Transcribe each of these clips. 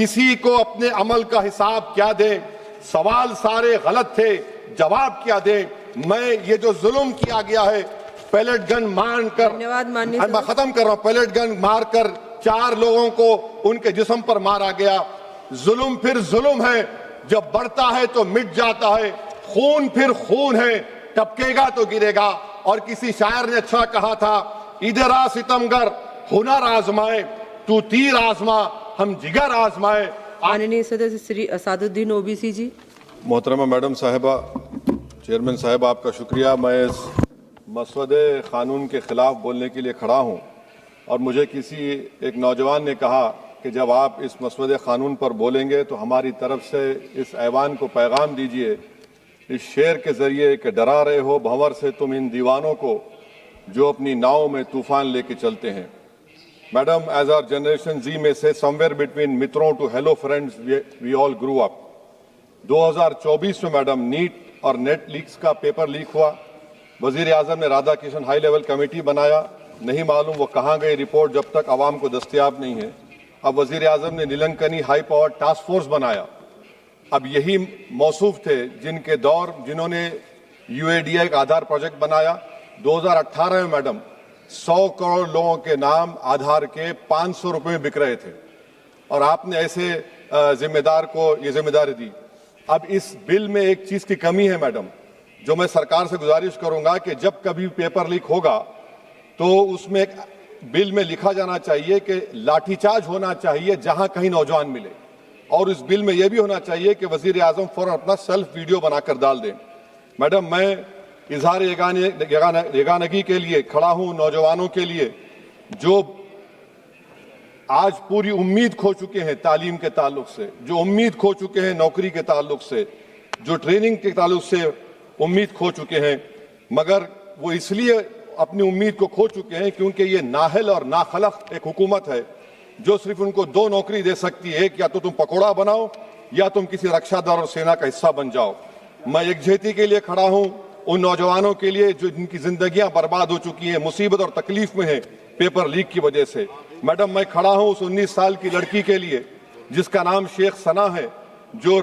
किसी को अपने अमल का हिसाब क्या दे, सवाल सारे गलत थे, जवाब क्या दे। मैं ये जो जुल्म किया गया है, पैलेट गन मारकर, मैं खत्म कर रहा हूं, पैलेट गन मारकर 4 लोगों को उनके जिस्म पर मारा गया। जुल्म फिर जुल्म है, जब बढ़ता है तो मिट जाता है। खून फिर खून है, टपकेगा तो गिरेगा। और किसी शायर ने अच्छा कहा था, इधर आ सितमगर हुनर आजमाए, तू तीर आजमा हम जिगर आजमाए। माननीय सदस्य श्री असादुद्दीन ओबीसी जी। मोहतरमा मैडम साहिबा, चेयरमैन साहब आपका शुक्रिया। मैं इस मसवदे कानून के खिलाफ बोलने के लिए खड़ा हूं और मुझे किसी एक नौजवान ने कहा कि जब आप इस मसवदे कानून पर बोलेंगे तो हमारी तरफ से इस ऐवान को पैगाम दीजिए इस शेर के जरिए कि डरा रहे हो भंवर से तुम इन दीवानों को जो अपनी नाव में तूफान लेके चलते हैं। Madam, as our generation Z में से समवेयर बिटवीन मित्रों to hello friends we all grew up. 2024 में मैडम नीट और नेट लीक्स का पेपर लीक हुआ। वजीर आजम ने Radha Kishan high level committee बनाया, नहीं मालूम वो कहाँ गई रिपोर्ट जब तक आवाम को दस्तयाब नहीं है। अब वजीर आजम ने नीलंकनी हाई पावर टास्क फोर्स बनाया। अब यही मौसूफ थे जिन्होंने UADI का आधार प्रोजेक्ट बनाया। 2018 में मैडम 100 करोड़ लोगों के नाम आधार के 500 रुपए में बिक रहे थे और आपने ऐसे जिम्मेदार को ये जिम्मेदारी दी। अब इस बिल में एक चीज की कमी है मैडम, जो मैं सरकार से गुजारिश करूंगा कि जब कभी पेपर लीक होगा तो उसमें एक बिल में लिखा जाना चाहिए कि लाठीचार्ज होना चाहिए जहां कहीं नौजवान मिले। और इस बिल में यह भी होना चाहिए कि वजीर आजम फौरन अपना सेल्फ वीडियो बनाकर डाल दें। मैडम, मैं इजहार यगानगी के लिए खड़ा हूं, नौजवानों के लिए जो आज पूरी उम्मीद खो चुके हैं तालीम के ताल्लुक से, जो उम्मीद खो चुके हैं नौकरी के ताल्लुक से, जो ट्रेनिंग के ताल्लुक से उम्मीद खो चुके हैं। मगर वो इसलिए अपनी उम्मीद को खो चुके हैं क्योंकि ये नाहल और नाखलक एक हुकूमत है जो सिर्फ उनको 2 नौकरी दे सकती है, या तो तुम पकौड़ा बनाओ या तुम किसी रक्षा दल और सेना का हिस्सा बन जाओ। मैं यकजहती के लिए खड़ा हूं उन नौजवानों के लिए जो जिनकी जिंदगियां बर्बाद हो चुकी हैं, मुसीबत और तकलीफ में हैं पेपर लीक की वजह से। मैडम, मैं खड़ा हूं उस 19 साल की लड़की के लिए जिसका नाम शेख सना है, जो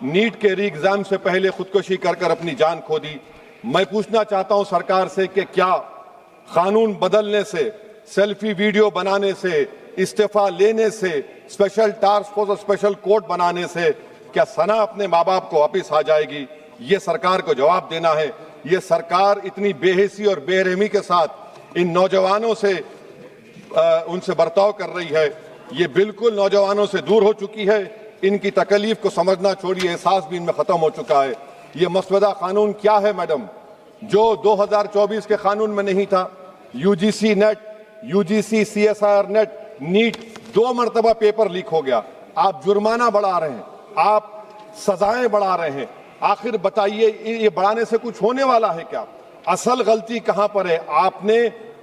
नीट के री एग्जाम से पहले खुदकुशी कर अपनी जान खो दी। मैं पूछना चाहता हूं सरकार से कि क्या कानून बदलने से, सेल्फी वीडियो बनाने से, इस्तीफा लेने से, स्पेशल टास्क फोर्स और स्पेशल कोर्ट बनाने से क्या सना अपने माँ बाप को वापिस आ जाएगी? ये सरकार को जवाब देना है। ये सरकार इतनी बेहिसी और बेरहमी के साथ इन नौजवानों से उनसे बर्ताव कर रही है, ये बिल्कुल नौजवानों से दूर हो चुकी है। इनकी तकलीफ को समझना छोड़िए, एहसास भी इनमें खत्म हो चुका है। ये मसवदा कानून क्या है मैडम, जो 2024 के कानून में नहीं था? UGC NET, UGC CSIR NET, NEET 2 मरतबा पेपर लीक हो गया। आप जुर्माना बढ़ा रहे हैं, आप सजाएं बढ़ा रहे हैं। आखिर बताइए, ये बढ़ाने से कुछ होने वाला है क्या? असल गलती कहां पर है? आपने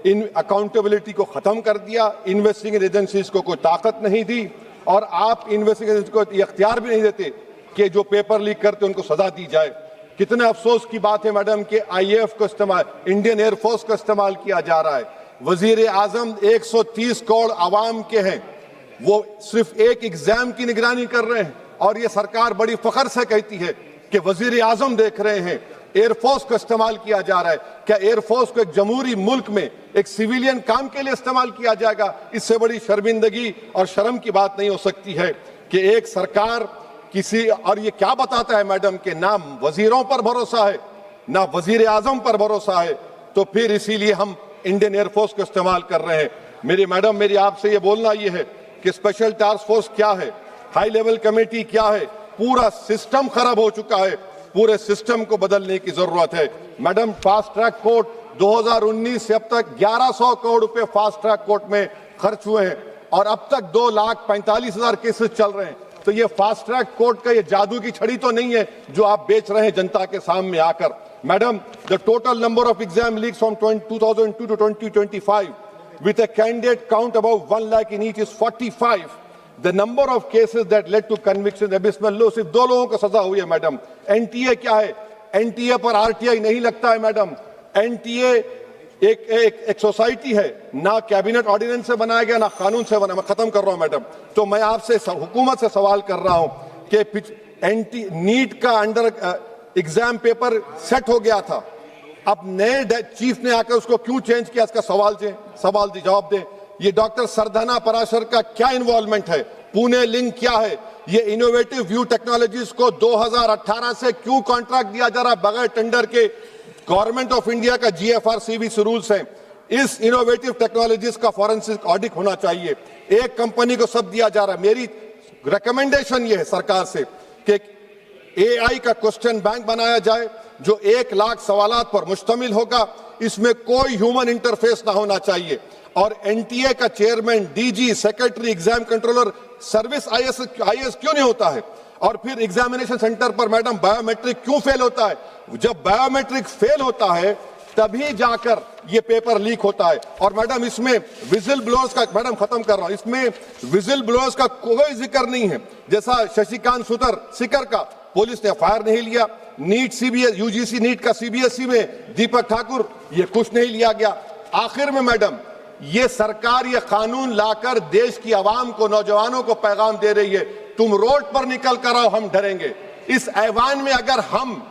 इन अकाउंटेबिलिटी को खत्म कर दिया, इन्वेस्टिगेटिंग एजेंसीज को कोई ताकत नहीं दी और आप इन्वेस्टिगेशन को इख्तियार भी नहीं देते कि जो पेपर लीक करते उनको सजा दी जाए। कितने अफसोस की बात है मैडम कि IAF को इस्तेमाल, इंडियन एयरफोर्स का इस्तेमाल किया जा रहा है। वजीर आजम 130 करोड़ आवाम के हैं, वो सिर्फ एक एग्जाम की निगरानी कर रहे हैं और ये सरकार बड़ी फख्र से कहती है कि वजीर आजम देख रहे हैं। एयरफोर्स का इस्तेमाल किया जा रहा है। क्या एयरफोर्स को एक जमहूरी मुल्क में एक सिविलियन काम के लिए इस्तेमाल किया जाएगा? इससे बड़ी शर्मिंदगी और शर्म की बात नहीं हो सकती है कि एक सरकार किसी, और ये क्या बताता है मैडम कि ना वजीरों पर भरोसा है ना वजीर आजम पर भरोसा है, तो फिर इसीलिए हम इंडियन एयरफोर्स को इस्तेमाल कर रहे हैं। मेरी मैडम, मेरी आपसे ये बोलना ये है कि स्पेशल टास्क फोर्स क्या है, हाई लेवल कमेटी क्या है? पूरा सिस्टम खराब हो चुका है, पूरे सिस्टम को बदलने की जरूरत है। मैडम, फास्ट ट्रैक कोर्ट 2019 से अब तक 1100 करोड़ रुपए फास्ट ट्रैक कोर्ट में खर्च हुए हैं और अब तक 2,45,000 केसेस चल रहे हैं। तो ये फास्ट ट्रैक कोर्ट का ये जादू की छड़ी तो नहीं है जो आप बेच रहे हैं जनता के सामने आकर। Madam, the total number of exam leaks from 2002 to 2025 with a candidate count above 1 lakh in each is 45. The number of cases that led to conviction abysmal low। सिर्फ 2 लोगों को सजा हुई है मैडम। NTA क्या है? NTA पर RTI नहीं लगता है मैडम। NTA एक सोसाइटी है, ना कैबिनेट ऑर्डिनेंस से बनाया गया, ना कानून से बना। मैं खत्म कर रहा हूं मैडम। तो मैं आपसे हुकूमत से सवाल कर रहा हूं कि नीट का अंडर एग्जाम पेपर सेट हो गया था, अब नए चीफ ने आकर उसको क्यों चेंज किया? इसका सवाल जवाब दे। ये डॉक्टर सरदाना पराशर का क्या इन्वॉल्वमेंट है? पुणे लिंक क्या है? ये इनोवेटिव व्यू टेक्नोलॉजीज को 2018 से क्यों कॉन्ट्रैक्ट दिया जा रहा है बगैर टेंडर के? गवर्नमेंट ऑफ इंडिया का GFR-CBC रूल्स हैं। इस इनोवेटिव टेक्नोलॉजीज का फॉरेंसिक ऑडिट होना चाहिए। एक कंपनी को सब दिया जा रहा है। मेरी रिकमेंडेशन ये है सरकार से कि AI का क्वेश्चन बैंक बनाया जाए जो 1 लाख सवालात पर मुश्तमिल होगा। इसमें कोई ह्यूमन इंटरफेस ना होना चाहिए। और NTA का chairman, DG, secretary, exam controller, service IAS क्यों नहीं होता है? और फिर एग्जामिनेशन सेंटर पर मैडम बायोमेट्रिक क्यों फेल होता है? जब बायोमेट्रिक फेल होता है तभी जाकर ये पेपर लीक होता है। और मैडम इसमें विजिल ब्लोअर्स का, मैडम खत्म कर रहा हूं, इसमें विजिल ब्लोअर्स का कोई जिक्र नहीं है। जैसा शशिकांत सिकर का पुलिस ने FIR नहीं लिया, नीट UGC नीट का CBSE में दीपक ठाकुर, ये कुछ नहीं लिया गया। आखिर में मैडम ये सरकार ये कानून लाकर देश की आवाम को, नौजवानों को पैगाम दे रही है, तुम रोड पर निकल कर आओ, हम डरेंगे। इस ऐवान में अगर हम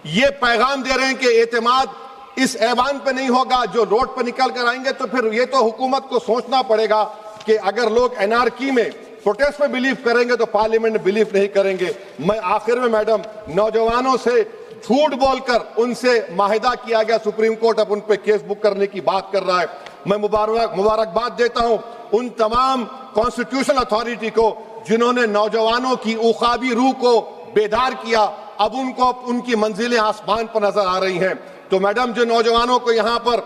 ये पैगाम दे रहे हैं कि एतमाद इस ऐवान पे नहीं होगा, जो रोड पर निकल कर आएंगे, तो फिर ये तो हुकूमत को सोचना पड़ेगा कि अगर लोग एनआरकी में, प्रोटेस्ट में बिलीव करेंगे तो पार्लियामेंट में बिलीव नहीं करेंगे। मैं आखिर में मैडम नौजवानों से झूठ बोलकर उनसे माहिदा किया गया, सुप्रीम कोर्ट अब उन पे केस बुक करने की बात कर रहा है। मैं मुबारकबाद देता हूं उन तमाम कॉन्स्टिट्यूशनल अथॉरिटी को जिन्होंने नौजवानों की उखाबी रूह को बेदार किया। अब उनको उनकी मंजिलें आसमान पर नजर आ रही हैं। तो मैडम जो नौजवानों को यहां पर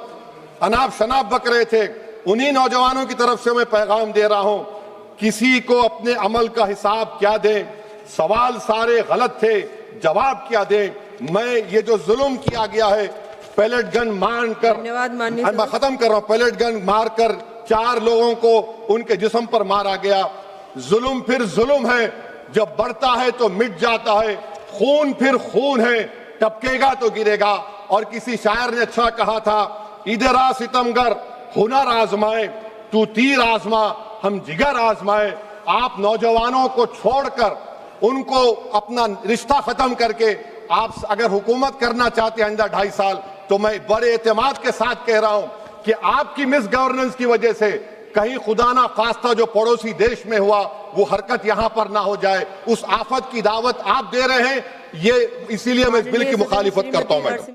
अनाप शनाप बक रहे थे, उन्हीं नौजवानों की तरफ से मैं पैगाम दे रहा हूं, किसी को अपने अमल का हिसाब क्या दें? सवाल सारे गलत थे, जवाब क्या दें? मैं ये जो जुल्म किया गया है, पैलेट गन मारकर, मैं खत्म कर रहा हूं, पैलेट गन मारकर 4 लोगों को उनके जिस्म पर मारा गया। जुल्म फिर जुल्म है, जब बढ़ता है तो मिट जाता है। खून फिर खून है, टपकेगा तो गिरेगा। और किसी शायर ने अच्छा कहा था, इधर आ सितमगर हुनर आजमाए, तू तीर आजमा हम जिगर आजमाए। आप नौजवानों को छोड़कर उनको अपना रिश्ता खत्म करके आप अगर हुकूमत करना चाहते हैं आइंदा 2.5 साल, तो मैं बड़े एतमाद के साथ कह रहा हूं कि आपकी मिस गवर्नेंस की वजह से कहीं खुदा ना खास्ता जो पड़ोसी देश में हुआ वो हरकत यहां पर ना हो जाए। उस आफत की दावत आप दे रहे हैं, ये इसीलिए मैं इस बिल की मुखालिफत करता हूं मैडम।